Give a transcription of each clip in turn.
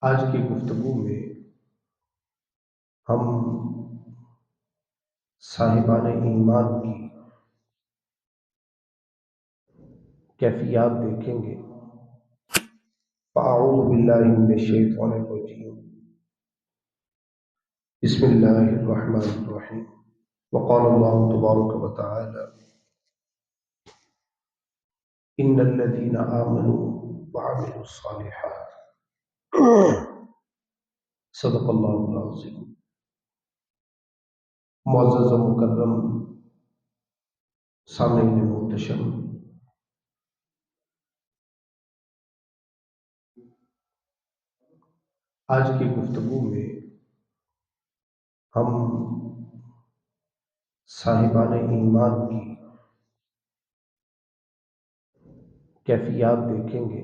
آج کی گفتگو میں ہم صاحبان ایمان کی کیفیات دیکھیں گے۔ فاعوذ باللہ من الشیطان الرجیم، بسم اللہ الرحمن الرحیم۔ وقال اللہ تبارک وتعالی ان الذین آمنوا وعملوا الصالحات، صدق اللہ العظیم۔ معزز و مکرم سامعین محتشم، آج کی گفتگو میں ہم صاحبان ایمان کی کیفیات دیکھیں گے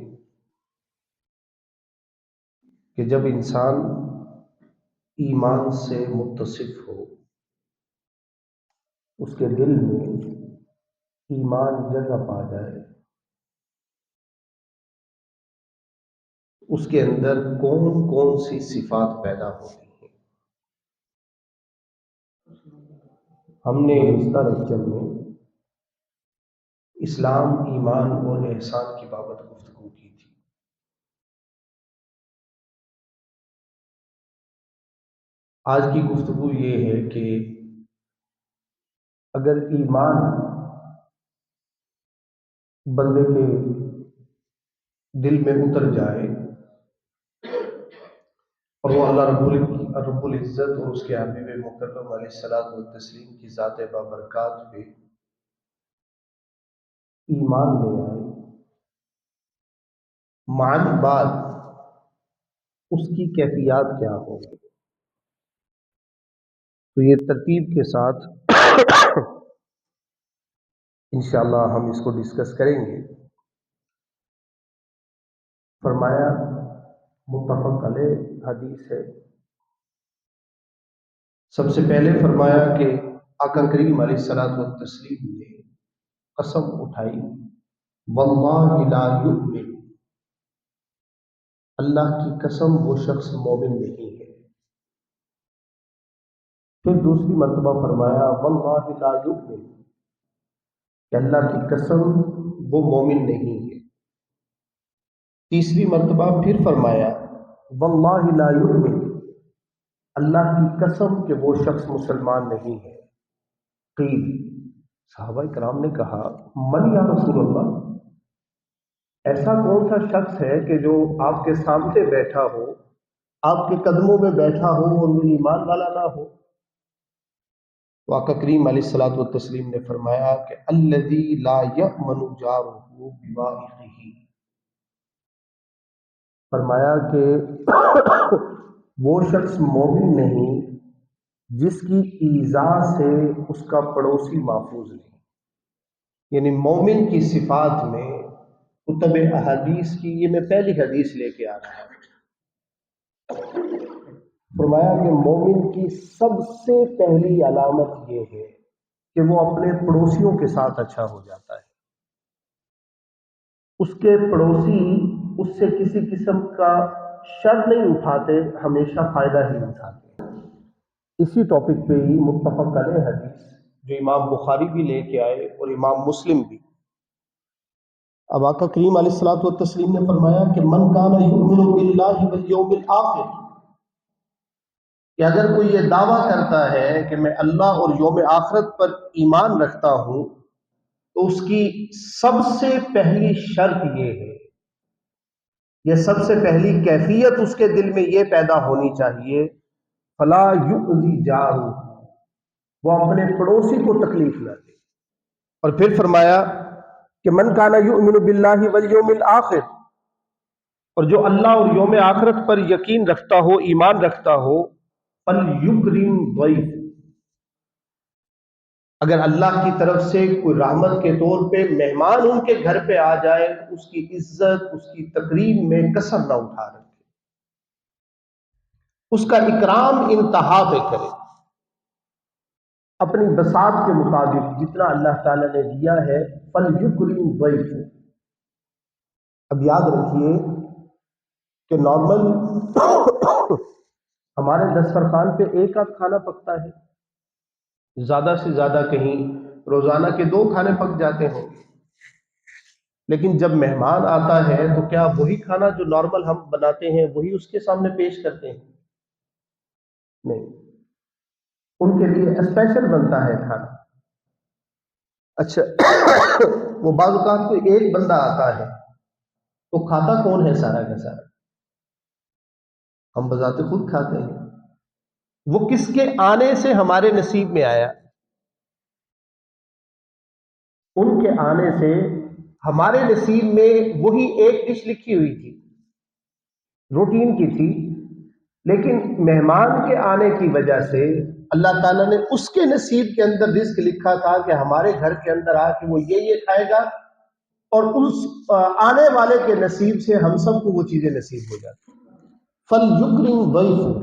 کہ جب انسان ایمان سے متصف ہو، اس کے دل میں ایمان جگہ پا جائے، اس کے اندر کون کون سی صفات پیدا ہوتی ہیں۔ ہم نے گزشتہ لیکچر میں اسلام، ایمان اور احسان کی بابت گفتگو کی تھی۔ آج کی گفتگو یہ ہے کہ اگر ایمان بندے کے دل میں اتر جائے اور وہ اللہ رب العزت اور اس کے حبیب مکرم علیہ الصلوۃ والتسلیم کی ذات بابرکات پہ ایمان لے آئے، معنی بعد اس کی کیفیات کیا ہوگی، تو یہ ترتیب کے ساتھ انشاءاللہ ہم اس کو ڈسکس کریں گے۔ فرمایا، متفق علیہ حدیث ہے، سب سے پہلے فرمایا کہ آقا کریم علیہ الصلوۃ والتسلیم نے قسم اٹھائی، واللہ لا یؤمن، اللہ کی قسم وہ شخص مومن نہیں ہے۔ پھر دوسری مرتبہ فرمایا، واللہ لا یؤمن، کہ اللہ کی قسم وہ مومن نہیں ہے۔ تیسری مرتبہ پھر فرمایا، واللہ لا یؤمن، اللہ کی قسم کہ وہ شخص مسلمان نہیں ہے۔ قیل، صحابہ کرام نے کہا، من یا رسول اللہ، ایسا کون سا شخص ہے کہ جو آپ کے سامنے بیٹھا ہو، آپ کے قدموں میں بیٹھا ہو اور وہ ایمان والا نہ ہو؟ تو آقا کریم علیہ الصلوۃ والتسلیم نے فرمایا کہ الذی لا یأمن جارہ بوائقہ، فرمایا کہ وہ شخص مومن نہیں جس کی ایذا سے اس کا پڑوسی محفوظ نہیں۔ یعنی مومن کی صفات میں کتب احادیث کی یہ میں پہلی حدیث لے کے آ رہا ہوں۔ فرمایا کہ مومن کی سب سے پہلی علامت یہ ہے کہ وہ اپنے پڑوسیوں کے ساتھ اچھا ہو جاتا ہے، اس کے پڑوسی اس سے کسی قسم کا شر نہیں اٹھاتے، ہمیشہ فائدہ ہی اٹھاتے۔ اسی ٹاپک پہ ہی متفق علیہ حدیث جو امام بخاری بھی لے کے آئے اور امام مسلم بھی۔ اب آقا کریم علیہ الصلوۃ والتسلیم نے فرمایا کہ من کان یؤمن باللہ والیوم الآخر، کہ اگر کوئی یہ دعویٰ کرتا ہے کہ میں اللہ اور یوم آخرت پر ایمان رکھتا ہوں، تو اس کی سب سے پہلی شرط یہ ہے، یہ سب سے پہلی کیفیت اس کے دل میں یہ پیدا ہونی چاہیے، فلا یؤذی جارہ، وہ اپنے پڑوسی کو تکلیف نہ دے۔ اور پھر فرمایا کہ من کان یؤمن باللہ والیوم الآخر، اور جو اللہ اور یوم آخرت پر یقین رکھتا ہو، ایمان رکھتا ہو، فلیکرم ضیف، اگر اللہ کی طرف سے کوئی رحمت کے طور پہ مہمان ان کے گھر پہ آ جائے، اس کی عزت، اس کی تکریم میں کسر نہ اٹھا رکھے، اس کا اکرام انتہا پہ کرے، اپنی بساط کے مطابق جتنا اللہ تعالیٰ نے دیا ہے، فلیکرم ضیف۔ اب یاد رکھیے کہ نارمل ہمارے دسترخوان پہ ایک آدھ کھانا پکتا ہے، زیادہ سے زیادہ کہیں روزانہ کے 2 کھانے پک جاتے ہیں، لیکن جب مہمان آتا ہے تو کیا وہی کھانا جو نارمل ہم بناتے ہیں وہی اس کے سامنے پیش کرتے ہیں؟ نہیں، ان کے لیے اسپیشل بنتا ہے کھانا۔ اچھا وہ بعض اوقات کوئی ایک بندہ آتا ہے تو کھاتا کون ہے سارا کا سارا؟ ہم بذات خود کھاتے ہیں۔ وہ کس کے آنے سے ہمارے نصیب میں آیا؟ ان کے آنے سے ہمارے نصیب میں وہی ایک ڈش لکھی ہوئی تھی، روٹین کی تھی، لیکن مہمان کے آنے کی وجہ سے اللہ تعالیٰ نے اس کے نصیب کے اندر رزق لکھا تھا کہ ہمارے گھر کے اندر آ کے وہ یہ کھائے گا، اور اس آنے والے کے نصیب سے ہم سب کو وہ چیزیں نصیب ہو جاتی۔ فَلْيُكْرِمْ ضَيْفَهُ،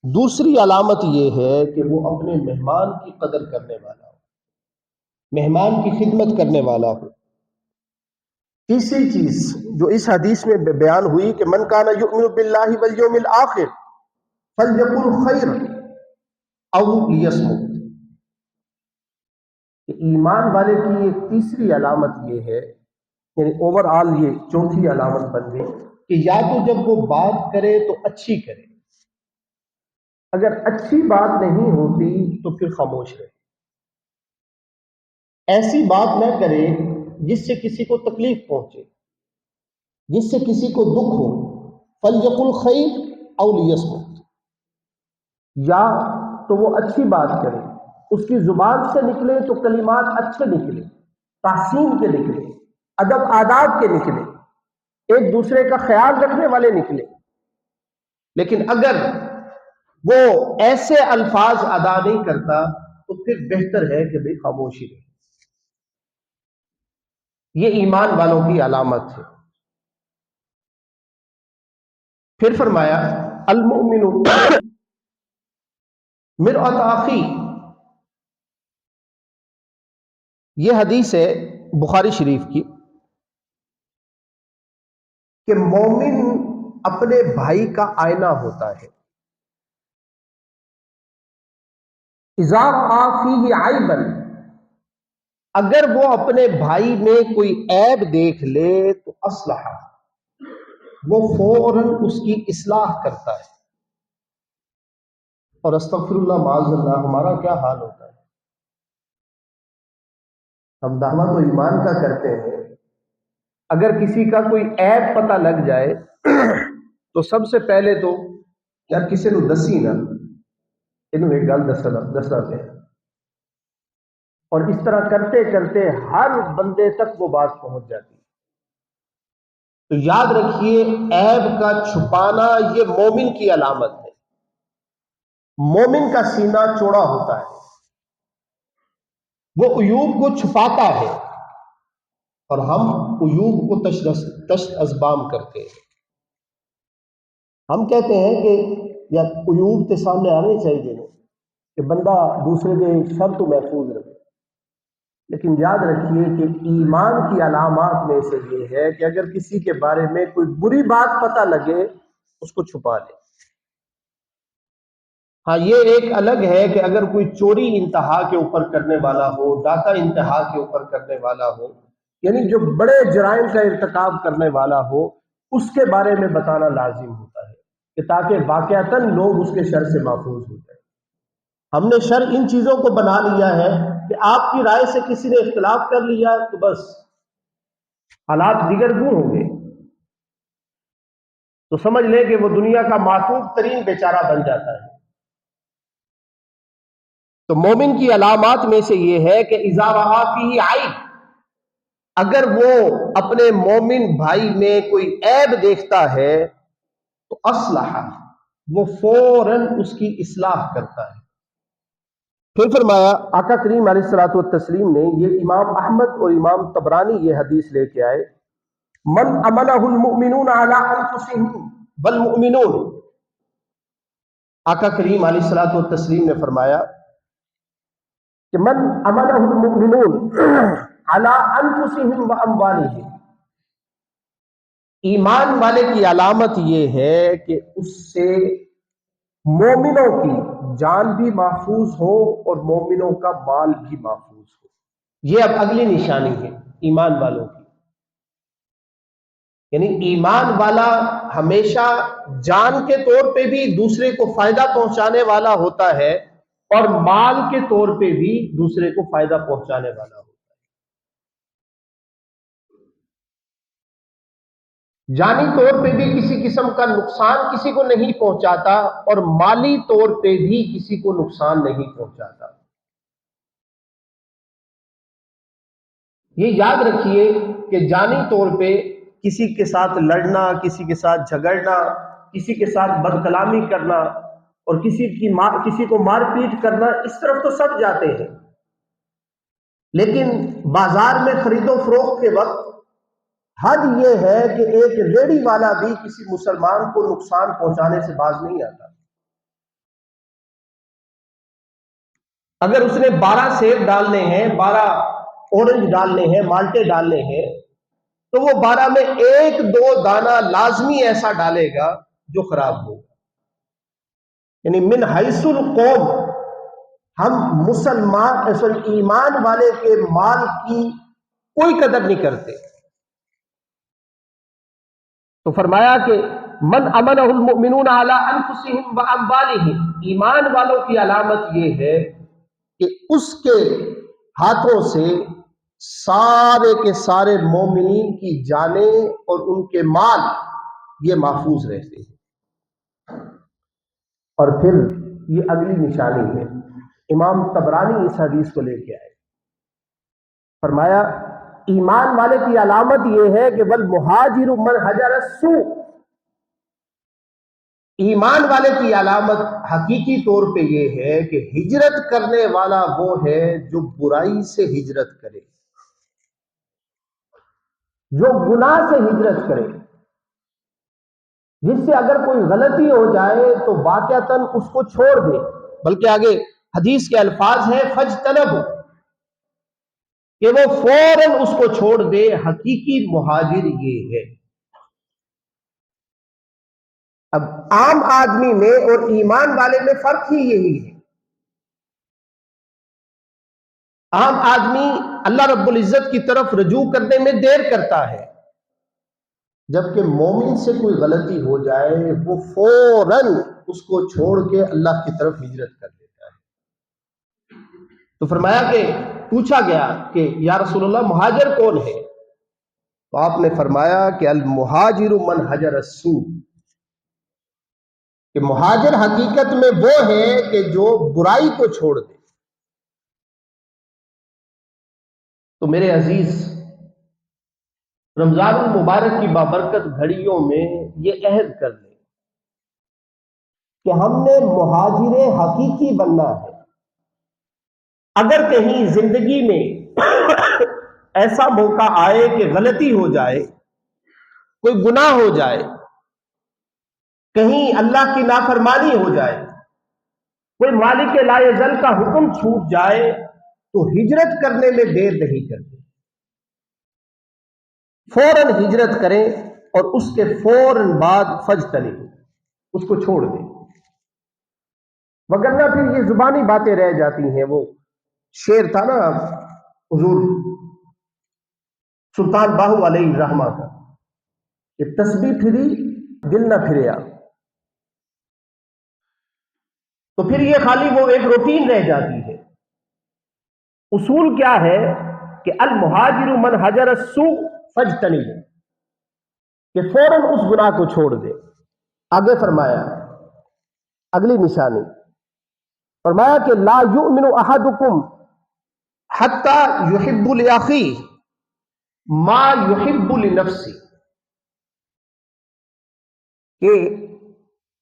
دوسری علامت یہ ہے کہ وہ اپنے مہمان کی قدر کرنے والا ہو، مہمان کی خدمت کرنے والا ہو۔ تیسری چیز جو اس حدیث میں بیان ہوئی کہ من کان یؤمن باللہ والیوم الآخر فلیقل خیر او لیصمت، کہ ایمان والے کی ایک تیسری علامت یہ ہے، یعنی اوور آل یہ چوتھی علامت بن گئی کہ یا تو جب وہ بات کرے تو اچھی کرے، اگر اچھی بات نہیں ہوتی تو پھر خاموش رہے، ایسی بات نہ کرے جس سے کسی کو تکلیف پہنچے، جس سے کسی کو دکھ ہو۔ فلیقل خیر او لیصمت، یا تو وہ اچھی بات کرے، اس کی زبان سے نکلے تو کلمات اچھے نکلے، تحسین کے نکلے، ادب آداب کے نکلے، ایک دوسرے کا خیال رکھنے والے نکلے، لیکن اگر وہ ایسے الفاظ ادا نہیں کرتا تو پھر بہتر ہے کہ بھئی خاموشی رہے۔ یہ ایمان والوں کی علامت ہے۔ پھر فرمایا المؤمن مرآت اخی، یہ حدیث ہے بخاری شریف کی کہ مومن اپنے بھائی کا آئینہ ہوتا ہے۔ اذا رأى فیہ عیبا، اگر وہ اپنے بھائی میں کوئی عیب دیکھ لے تو اصلح، وہ فوراً اس کی اصلاح کرتا ہے۔ اور استغفر اللہ معاذ اللہ ہمارا کیا حال ہوتا ہے؟ ہم دعویٰ تو ایمان کا کرتے ہیں، اگر کسی کا کوئی عیب پتہ لگ جائے تو سب سے پہلے تو یار کسی نو دسی نا، انہوں ایک گل دسنا پہ، اور اس طرح کرتے کرتے ہر بندے تک وہ بات پہنچ جاتی ہے۔ تو یاد رکھیے عیب کا چھپانا یہ مومن کی علامت ہے۔ مومن کا سینہ چوڑا ہوتا ہے، وہ عیوب کو چھپاتا ہے، اور ہم عیوب کو تشت ازبام کرتے ہیں۔ ہم کہتے ہیں کہ یا عیوب کے سامنے آنے چاہیے کہ بندہ دوسرے کے شر تو محفوظ رہے، لیکن یاد رکھیے کہ ایمان کی علامات میں سے یہ ہے کہ اگر کسی کے بارے میں کوئی بری بات پتہ لگے اس کو چھپا لے۔ ہاں یہ ایک الگ ہے کہ اگر کوئی چوری انتہا کے اوپر کرنے والا ہو، ڈاکہ انتہا کے اوپر کرنے والا ہو، یعنی جو بڑے جرائم کا ارتکاب کرنے والا ہو، اس کے بارے میں بتانا لازم ہوتا ہے کہ تاکہ واقعتاً لوگ اس کے شر سے محفوظ ہو جائیں۔ ہم نے شر ان چیزوں کو بنا لیا ہے کہ آپ کی رائے سے کسی نے اختلاف کر لیا تو بس حالات دیگر گوں ہوں گے، تو سمجھ لیں کہ وہ دنیا کا معتوب ترین بیچارہ بن جاتا ہے۔ تو مومن کی علامات میں سے یہ ہے کہ اذا رأى فیہ عیب، اگر وہ اپنے مومن بھائی میں کوئی عیب دیکھتا ہے تو اصلح، وہ فوراً اس کی اصلاح کرتا ہے۔ پھر فرمایا آقا کریم علیہ الصلوۃ والتسلیم نے، یہ امام احمد اور امام طبرانی یہ حدیث لے کے آئے، من امنہ المؤمنون علی انفسہم والمؤمنون، آقا کریم علیہ الصلوۃ والتسلیم نے فرمایا کہ من امنہ المؤمنون علی انفسہم واموالہم، ایمان والے کی علامت یہ ہے کہ اس سے مومنوں کی جان بھی محفوظ ہو اور مومنوں کا مال بھی محفوظ ہو. یہ اب اگلی نشانی ہے ایمان والوں کی. یعنی ایمان والا ہمیشہ جان کے طور پہ بھی دوسرے کو فائدہ پہنچانے والا ہوتا ہے اور مال کے طور پہ بھی دوسرے کو فائدہ پہنچانے والا ہوتا ہے. جانی طور پہ بھی کسی قسم کا نقصان کسی کو نہیں پہنچاتا اور مالی طور پہ بھی کسی کو نقصان نہیں پہنچاتا. یہ یاد رکھیے کہ جانی طور پہ کسی کے ساتھ لڑنا، کسی کے ساتھ جھگڑنا، کسی کے ساتھ بد کلامی کرنا اور کسی کو مار پیٹ کرنا، اس طرف تو سب جاتے ہیں. لیکن بازار میں خرید و فروخت کے وقت حد یہ ہے کہ ایک ریڑھی والا بھی کسی مسلمان کو نقصان پہنچانے سے باز نہیں آتا. اگر اس نے 12 سیب ڈالنے ہیں، 12 اورنج ڈالنے ہیں، مالٹے ڈالنے ہیں، تو وہ 12 میں 1-2 دانہ لازمی ایسا ڈالے گا جو خراب ہوگا. یعنی من حیث القوم ہم مسلمان ایمان والے کے مال کی کوئی قدر نہیں کرتے. تو فرمایا کہ من امنہ المؤمنون علی انفسہم واموالہم، ایمان والوں کی علامت یہ ہے کہ اس کے ہاتھوں سے سارے کے سارے مومنین کی جانیں اور ان کے مال یہ محفوظ رہتے ہیں. اور پھر یہ اگلی نشانی ہے، امام طبرانی اس حدیث کو لے کے آئے. فرمایا ایمان والے کی علامت یہ ہے کہ والمہاجر من حجر السوء، ایمان والے کی علامت حقیقی طور پہ یہ ہے کہ ہجرت کرنے والا وہ ہے جو برائی سے ہجرت کرے، جو گناہ سے ہجرت کرے، جس سے اگر کوئی غلطی ہو جائے تو واقعتاً اس کو چھوڑ دے. بلکہ آگے حدیث کے الفاظ ہیں فجتنب، کہ وہ فوراً اس کو چھوڑ دے. حقیقی مہاجر یہ ہے. اب عام آدمی میں اور ایمان والے میں فرق ہی یہی ہے. عام آدمی اللہ رب العزت کی طرف رجوع کرنے میں دیر کرتا ہے، جبکہ مومن سے کوئی غلطی ہو جائے وہ فوراً اس کو چھوڑ کے اللہ کی طرف ہجرت کر دیتا ہے. تو فرمایا کہ پوچھا گیا کہ یا رسول اللہ مہاجر کون ہے؟ تو آپ نے فرمایا کہ المہاجر من حجر السوء، کہ مہاجر حقیقت میں وہ ہے کہ جو برائی کو چھوڑ دے. تو میرے عزیز، رمضان المبارک کی بابرکت گھڑیوں میں یہ عہد کر لیں کہ ہم نے مہاجر حقیقی بننا ہے. اگر کہیں زندگی میں ایسا موقع آئے کہ غلطی ہو جائے، کوئی گناہ ہو جائے، کہیں اللہ کی نافرمانی ہو جائے، کوئی مالک لا یزل کا حکم چھوٹ جائے، تو ہجرت کرنے میں دیر نہیں کرتے، فوراً ہجرت کریں اور اس کے فوراً بعد فجتنب، اس کو چھوڑ دیں. وگرنہ پھر یہ زبانی باتیں رہ جاتی ہیں. وہ شعر تھا نا حضور سلطان باہو علیہ الرحمہ کا کہ تسبیح پھری دل نہ پھریا. تو پھر یہ خالی وہ ایک روٹین رہ جاتی ہے. اصول کیا ہے کہ المہاجر من حجر السوء فاجتنب، کہ فوراً اس گناہ کو چھوڑ دے. آگے فرمایا اگلی نشانی، فرمایا کہ لا یؤمن احدکم حتی یحب لاخیہ ما یحب لنفسہ، کہ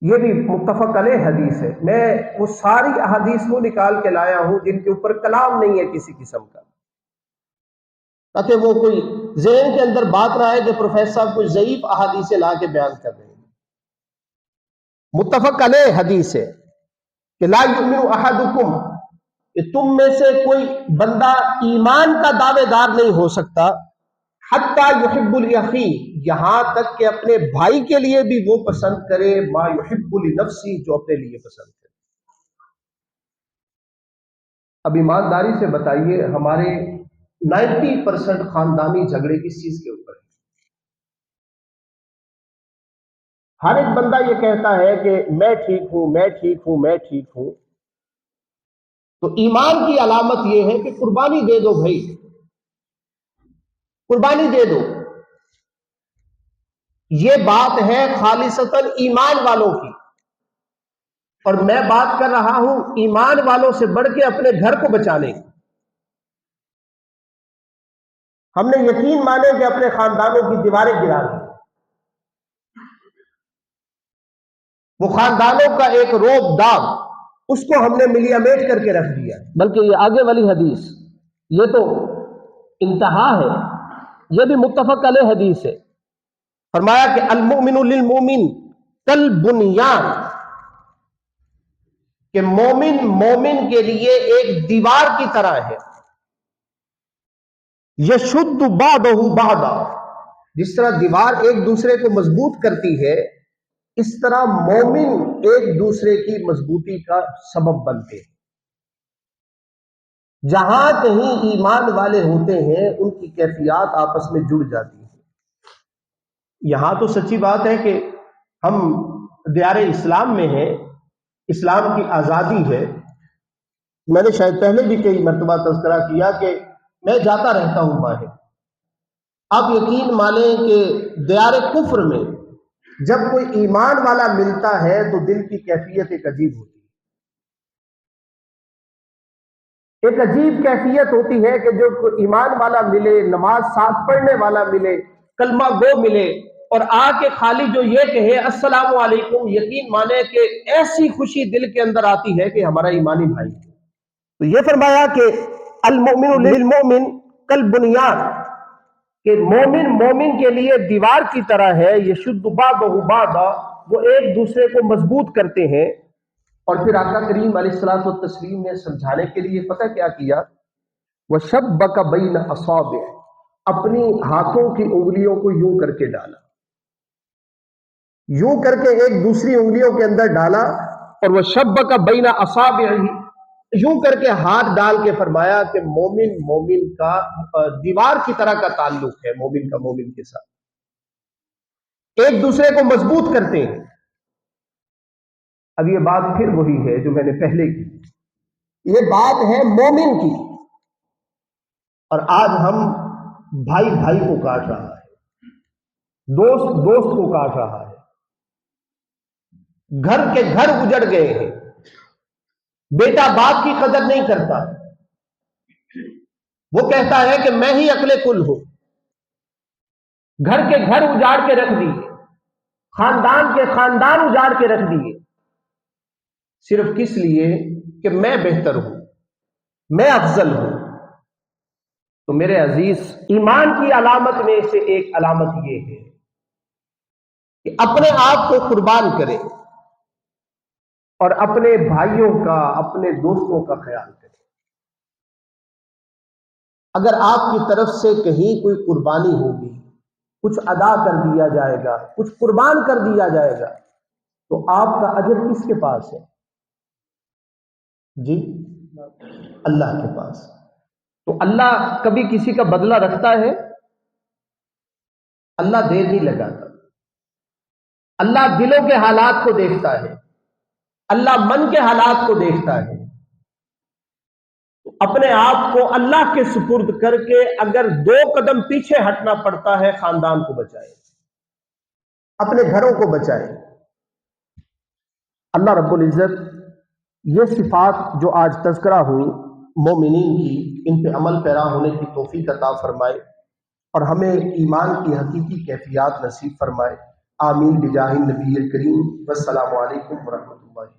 یہ بھی متفق علیہ حدیث ہے. میں وہ ساری احادیث کو نکال کے لایا ہوں جن کے اوپر کلام نہیں ہے کسی قسم کا، تاکہ وہ کوئی ذہن کے اندر بات نہ آئے کہ پروفیسر صاحب کوئی ضعیف احادیث لا کے بیان کر رہے ہیں. متفق علیہ حدیث ہے کہ لا یؤمن احدکم، کہ تم میں سے کوئی بندہ ایمان کا دعوے دار نہیں ہو سکتا حتی یحب لأخی، یہاں تک کہ اپنے بھائی کے لیے بھی وہ پسند کرے ما یحب لنفسی، جو اپنے لیے پسند کرے۔ اب ایمانداری سے بتائیے، ہمارے 90% خاندانی جھگڑے کس چیز کے اوپر ہیں؟ ہر ایک بندہ یہ کہتا ہے کہ میں ٹھیک ہوں، میں ٹھیک ہوں، میں ٹھیک ہوں۔ تو ایمان کی علامت یہ ہے کہ قربانی دے دو بھائی، قربانی دے دو۔ یہ بات ہے خالصتاً ایمان والوں کی، اور میں بات کر رہا ہوں ایمان والوں سے بڑھ کے اپنے گھر کو بچانے کی۔ ہم نے یقین مانے کہ اپنے خاندانوں کی دیواریں گرا دی، وہ خاندانوں کا ایک روب داغ، اس کو ہم نے ملی امیٹ کر کے رکھ دیا۔ بلکہ یہ آگے والی حدیث یہ تو انتہا ہے، یہ بھی متفق علیہ حدیث ہے۔ فرمایا کہ المؤمن للمؤمن کالبنیان، کہ مومن مومن کے لیے ایک دیوار کی طرح ہے، یشد بعضہ بعضا، جس طرح دیوار ایک دوسرے کو مضبوط کرتی ہے، اس طرح مومن ایک دوسرے کی مضبوطی کا سبب بنتے ہیں۔ جہاں کہیں ایمان والے ہوتے ہیں ان کی کیفیات آپس میں جڑ جاتی ہیں۔ یہاں تو سچی بات ہے کہ ہم دیار اسلام میں ہیں، اسلام کی آزادی ہے۔ میں نے شاید پہلے بھی کئی مرتبہ تذکرہ کیا کہ میں جاتا رہتا ہوں باہر، آپ یقین مانیں کہ دیار کفر میں جب کوئی ایمان والا ملتا ہے تو دل کی کیفیت ایک عجیب ہوتی ہے، ایک عجیب کیفیت ہوتی ہے کہ جو کوئی ایمان والا ملے، نماز ساتھ پڑھنے والا ملے، کلمہ گو ملے، اور آ کے خالی جو یہ کہے السلام علیکم، یقین مانے کہ ایسی خوشی دل کے اندر آتی ہے کہ ہمارا ایمانی بھائی ہے۔ تو یہ فرمایا کہ المؤمن للمؤمن کالبنیان، کہ مومن مومن کے لیے دیوار کی طرح ہے، یشد بعضہ بعضا، وہ ایک دوسرے کو مضبوط کرتے ہیں۔ اور پھر آقا کریم علیہ الصلوۃ والتسلیم نے سمجھانے کے لیے پتہ کیا کیا؟ وشبک بین اصابع، اپنی ہاتھوں کی انگلیوں کو یوں کر کے ڈالا، یوں کر کے ایک دوسری انگلیوں کے اندر ڈالا، اور وشبک بین اصابعہ، یوں کر کے ہاتھ ڈال کے فرمایا کہ مومن مومن کا دیوار کی طرح کا تعلق ہے، مومن کا مومن کے ساتھ ایک دوسرے کو مضبوط کرتے ہیں۔ اب یہ بات پھر وہی ہے جو میں نے پہلے کی، یہ بات ہے مومن کی، اور آج ہم بھائی بھائی کو کاٹ رہا ہے، دوست دوست کو کاٹ رہا ہے، گھر کے گھر اجڑ گئے ہیں، بیٹا باپ کی قدر نہیں کرتا، وہ کہتا ہے کہ میں ہی عقل کل ہوں۔ گھر کے گھر اجاڑ کے رکھ دیے، خاندان کے خاندان اجاڑ کے رکھ دیے، صرف کس لیے کہ میں بہتر ہوں، میں افضل ہوں۔ تو میرے عزیز، ایمان کی علامت میں سے ایک علامت یہ ہے کہ اپنے آپ کو قربان کرے اور اپنے بھائیوں کا، اپنے دوستوں کا خیال کرے۔ اگر آپ کی طرف سے کہیں کوئی قربانی ہوگی، کچھ ادا کر دیا جائے گا، کچھ قربان کر دیا جائے گا، تو آپ کا اجر کس کے پاس ہے؟ جی، اللہ کے پاس۔ تو اللہ کبھی کسی کا بدلہ رکھتا ہے؟ اللہ دیر نہیں لگاتا، اللہ دلوں کے حالات کو دیکھتا ہے، اللہ من کے حالات کو دیکھتا ہے۔ اپنے آپ کو اللہ کے سپرد کر کے اگر 2 قدم پیچھے ہٹنا پڑتا ہے، خاندان کو بچائے، اپنے گھروں کو بچائے۔ اللہ رب العزت یہ صفات جو آج تذکرہ ہوئی مومنین کی، ان پہ عمل پیرا ہونے کی توفیق عطا فرمائے، اور ہمیں ایمان کی حقیقی کیفیات نصیب فرمائے۔ آمین بجاہ النبی الکریم، والسلام علیکم ورحمۃ اللہ۔